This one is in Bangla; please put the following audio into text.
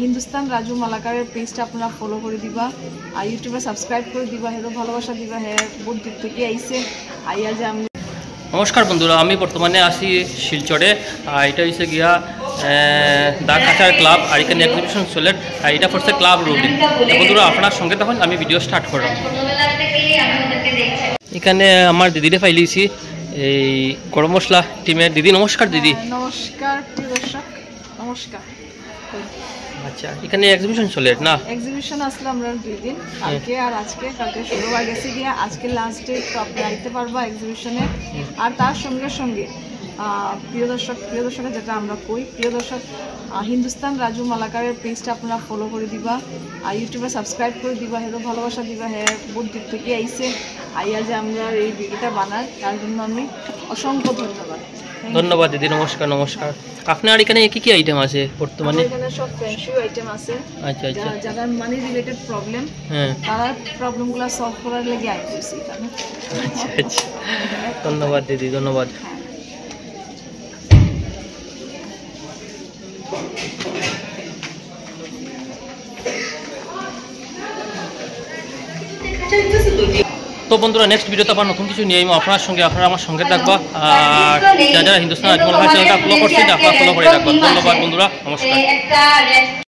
হিন্দুস্তান রাজু মালাকারের পেজটা আপনারা ফলো করে দিবা আর ইউটিউবে সাবস্ক্রাইব করে দিবা হেরো ভালোবাসা দিবা হ্যাঁ বহুত দূর থেকে আইসে আইয়া যে আমি। নমস্কার বন্ধুরা, আমি বর্তমানে আসি শিলচরে। এটা হচ্ছে গিয়া দা কাচার ক্লাব আর এখানে এক্সিবিশন চলে। আর এটা পড়ছে ক্লাব রুটিন। বন্ধুরা আপনার সঙ্গে তখন আমি ভিডিও স্টার্ট করলাম। এখানে আমার দিদিরে পাইলিছি এই গরম মশলা টিমের দিদি। নমস্কার দিদি। নমস্কার প্রিয় দর্শক, নমস্কার। আচ্ছা, এখানে এক্সিবিশন চলে না? এক্সিবিশন আসলে আমরা 2 দিন, কালকে আর আজকে। কালকে শুক্রবার গেছি গিয়া, আজকে লাস্ট ডে, তো আপনি আইতে পারবা এক্সিবিশনে। আর তার সঙ্গে সঙ্গে প্রিয় দর্শকের যেটা আমরা কই, প্রিয় দর্শক হিন্দুস্তান রাজু মালাকারের পেজটা আপনারা ফলো করে দিবা আর ইউটিউবে সাবস্ক্রাইব করে দিবা হেরো ভালোবাসা দিবা হ্যাঁ বহুত দূর থেকে আইসে আইয়া যে আমরা এই ভিডিওটা বানাই, তার জন্য আমি অসংখ্য ধন্যবাদ। ধন্যবাদ দিদি। নমস্কার নমস্কার। আপনার এখানে কি কি আইটেম আছে বর্তমানে? এখানে সব ফ্যান্সি আইটেম আছে। আচ্ছা আচ্ছা। যারা মানি রিলেটেড প্রবলেম, হ্যাঁ, তারা প্রবলেমগুলো সলভ করার লেগে আইতেছি এখানে। আচ্ছা আচ্ছা, ধন্যবাদ দিদি, ধন্যবাদ। তো বন্ধুরা, নেক্সট ভিডিওতে আবার নতুন কিছু নিয়ে আপনার সঙ্গে, আপনারা আমার সঙ্গে থাকবা। আর যারা হিন্দুস্তান চ্যানেলটা ফলো করছেন, আপনারা ফলো করে রাখবেন। ধন্যবাদ বন্ধুরা, নমস্কার।